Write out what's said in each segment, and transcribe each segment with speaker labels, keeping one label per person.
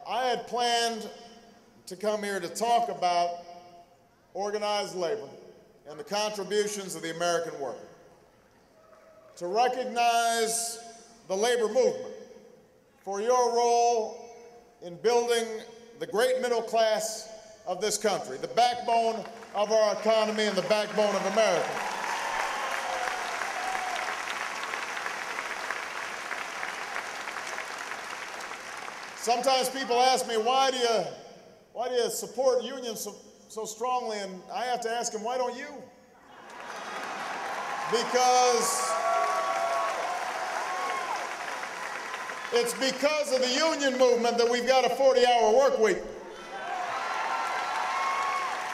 Speaker 1: I had planned to come here to talk about organized labor and the contributions of the American worker, to recognize the labor movement for your role in building the great middle class of this country, the backbone of our economy and the backbone of America. Sometimes people ask me, why do you support unions so strongly? And I have to ask them, why don't you? It's because of the union movement that we've got a 40-hour work week.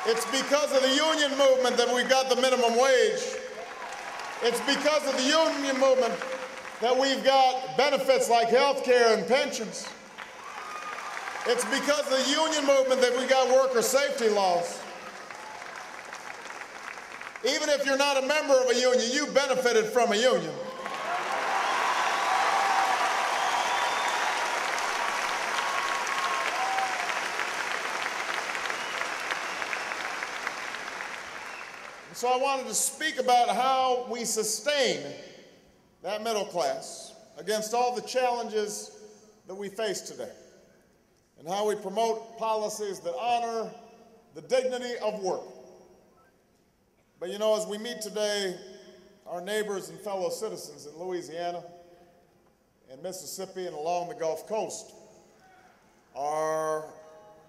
Speaker 1: It's because of the union movement that we've got the minimum wage. It's because of the union movement that we've got benefits like health care and pensions. It's because of the union movement that we got worker safety laws. Even if you're not a member of a union, you benefited from a union. So I wanted to speak about how we sustain that middle class against all the challenges that we face today, and how we promote policies that honor the dignity of work. But you know, as we meet today, our neighbors and fellow citizens in Louisiana and Mississippi and along the Gulf Coast are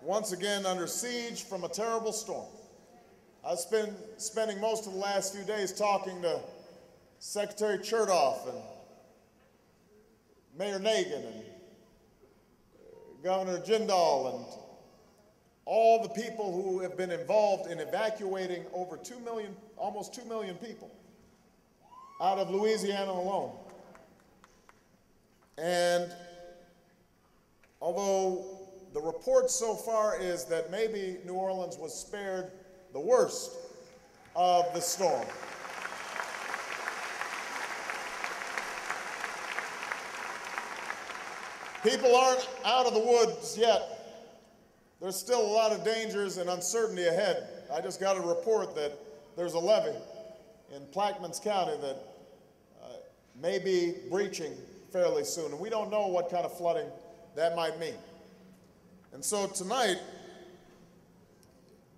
Speaker 1: once again under siege from a terrible storm. I've been spending most of the last few days talking to Secretary Chertoff and Mayor Nagin and Governor Jindal and all the people who have been involved in evacuating over 2 million, almost 2 million people out of Louisiana alone. And although the report so far is that maybe New Orleans was spared the worst of the storm, people aren't out of the woods yet. There's still a lot of dangers and uncertainty ahead. I just got a report that there's a levee in Plaquemines County that may be breaching fairly soon, and we don't know what kind of flooding that might mean. And so tonight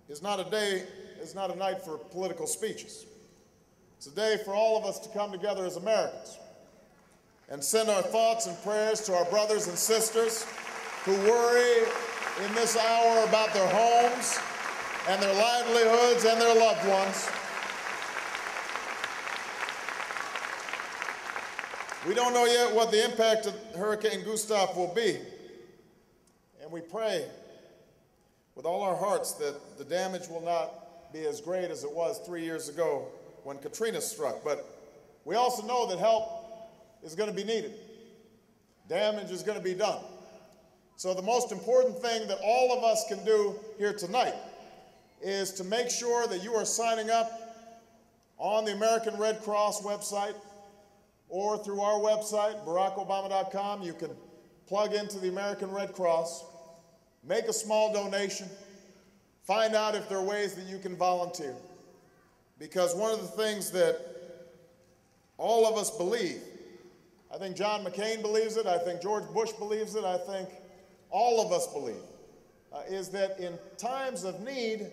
Speaker 1: is not a night for political speeches. It's a day for all of us to come together as Americans and send our thoughts and prayers to our brothers and sisters who worry in this hour about their homes and their livelihoods and their loved ones. We don't know yet what the impact of Hurricane Gustav will be, and we pray with all our hearts that the damage will not be as great as it was 3 years ago when Katrina struck. But we also know that help is going to be needed. Damage is going to be done. So the most important thing that all of us can do here tonight is to make sure that you are signing up on the American Red Cross website or through our website, barackobama.com. You can plug into the American Red Cross, make a small donation, find out if there are ways that you can volunteer. Because one of the things that all of us believe, I think John McCain believes it, I think George Bush believes it, I think all of us believe, is that in times of need,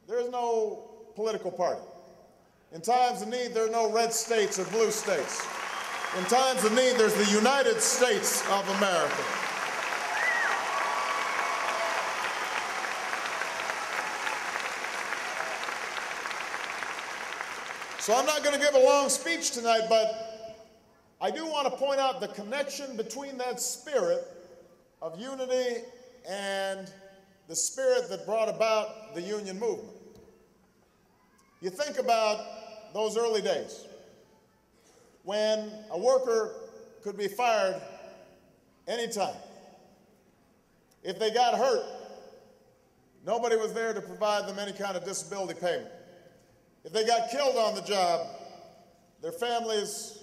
Speaker 1: there's no political party. In times of need, there are no red states or blue states. In times of need, there's the United States of America. So I'm not going to give a long speech tonight, but I do want to point out the connection between that spirit of unity and the spirit that brought about the union movement. You think about those early days when a worker could be fired anytime. If they got hurt, nobody was there to provide them any kind of disability payment. If they got killed on the job, their families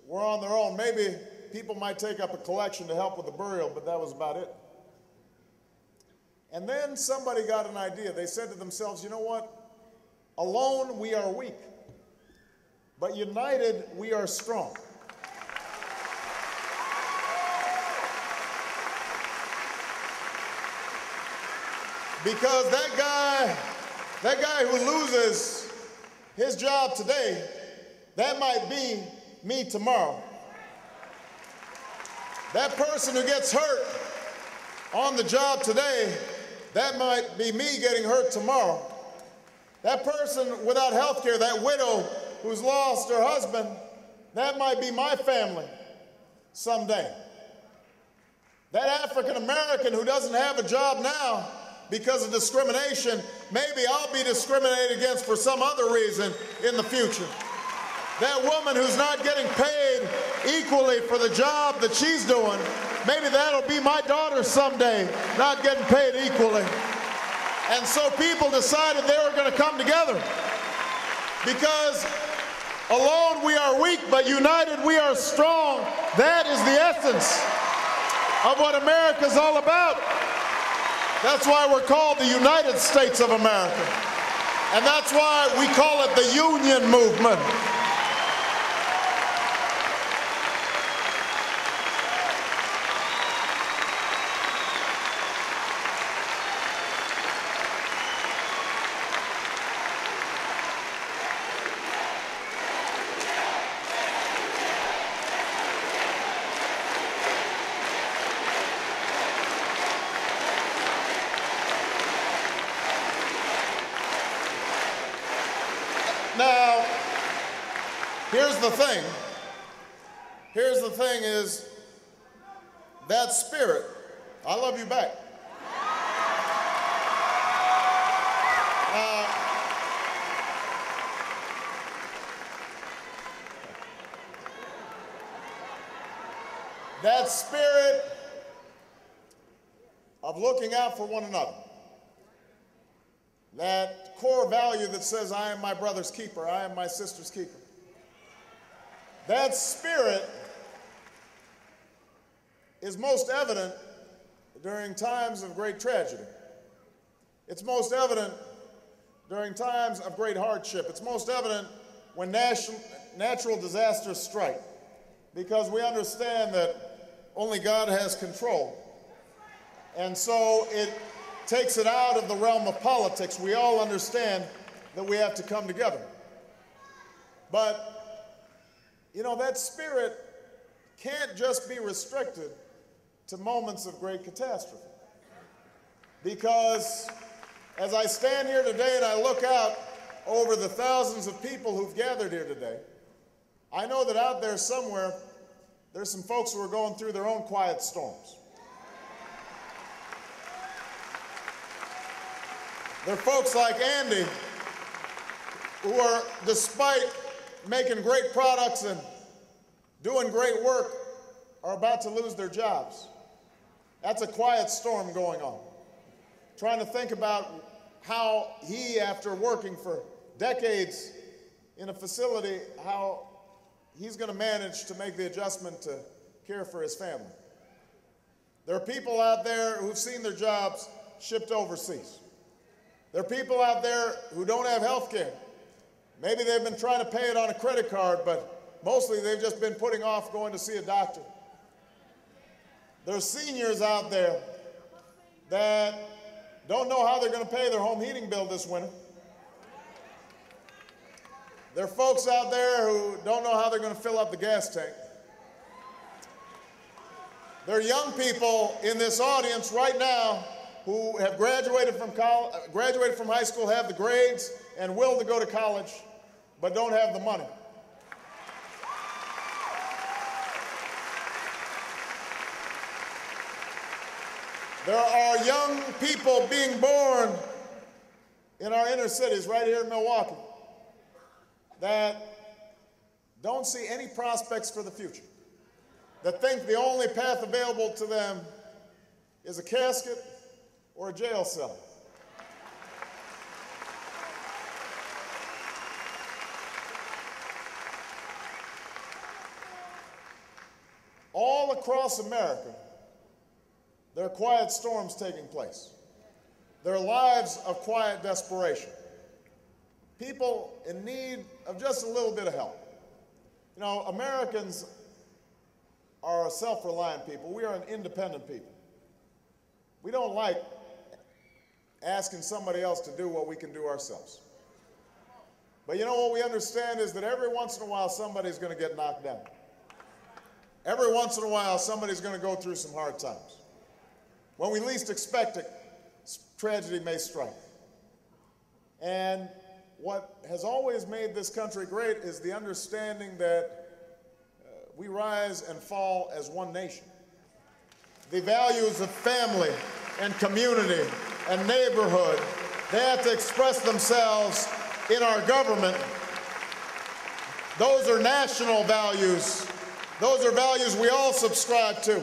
Speaker 1: were on their own. Maybe people might take up a collection to help with the burial, but that was about it. And then somebody got an idea. They said to themselves, you know what? Alone we are weak, but united we are strong. Because that guy who loses his job today, that might be me tomorrow. That person who gets hurt on the job today, that might be me getting hurt tomorrow. That person without health care, that widow who's lost her husband, that might be my family someday. That African American who doesn't have a job now because of discrimination, maybe I'll be discriminated against for some other reason in the future. That woman who's not getting paid equally for the job that she's doing, maybe that'll be my daughter someday, not getting paid equally. And so people decided they were going to come together because alone we are weak, but united we are strong. That is the essence of what America's all about. That's why we're called the United States of America. And that's why we call it the Union Movement. Now, here's the thing. Here's the thing is that spirit, I love you back. That spirit of looking out for one another. That core value that says, I am my brother's keeper, I am my sister's keeper. That spirit is most evident during times of great tragedy. It's most evident during times of great hardship. It's most evident when natural disasters strike, because we understand that only God has control. And so it takes it out of the realm of politics. We all understand that we have to come together. But, you know, that spirit can't just be restricted to moments of great catastrophe. Because as I stand here today and I look out over the thousands of people who've gathered here today, I know that out there somewhere, there's some folks who are going through their own quiet storms. There are folks like Andy who are, despite making great products and doing great work, are about to lose their jobs. That's a quiet storm going on. Trying to think about how he, after working for decades in a facility, how he's going to manage to make the adjustment to care for his family. There are people out there who've seen their jobs shipped overseas. There are people out there who don't have health care. Maybe they've been trying to pay it on a credit card, but mostly they've just been putting off going to see a doctor. There's seniors out there that don't know how they're going to pay their home heating bill this winter. There are folks out there who don't know how they're going to fill up the gas tank. There are young people in this audience right now who have graduated from high school, have the grades, and will to go to college, but don't have the money. There are young people being born in our inner cities right here in Milwaukee that don't see any prospects for the future, that think the only path available to them is a casket or a jail cell. All across America, there are quiet storms taking place. They're lives of quiet desperation. People in need of just a little bit of help. You know, Americans are a self-reliant people. We are an independent people. We don't like asking somebody else to do what we can do ourselves. But you know what we understand is that every once in a while somebody's going to get knocked down. Every once in a while somebody's going to go through some hard times. When we least expect it, tragedy may strike. And what has always made this country great is the understanding that we rise and fall as one nation. The values of family and community and neighborhood, they have to express themselves in our government. Those are national values. Those are values we all subscribe to.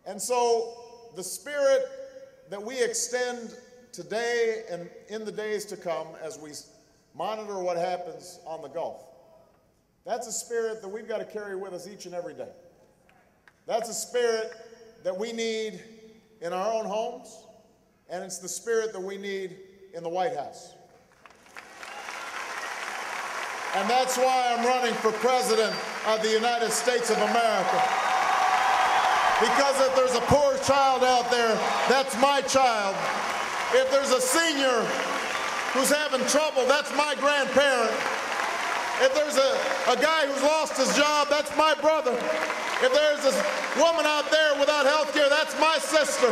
Speaker 1: And so the spirit that we extend today and in the days to come as we monitor what happens on the Gulf, that's a spirit that we've got to carry with us each and every day. That's a spirit that we need in our own homes, and it's the spirit that we need in the White House. And that's why I'm running for President of the United States of America. Because if there's a poor child out there, that's my child. If there's a senior who's having trouble, that's my grandparent. If there's a guy who's lost his job, that's my brother. If there's a woman out there without health care, that's my sister.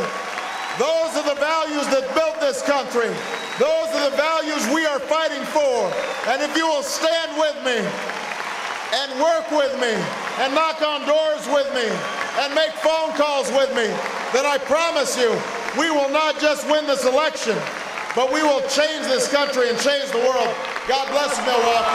Speaker 1: Those are the values that built this country. Those are the values we are fighting for. And if you will stand with me and work with me and knock on doors with me and make phone calls with me, then I promise you, we will not just win this election, but we will change this country and change the world. God bless Milwaukee.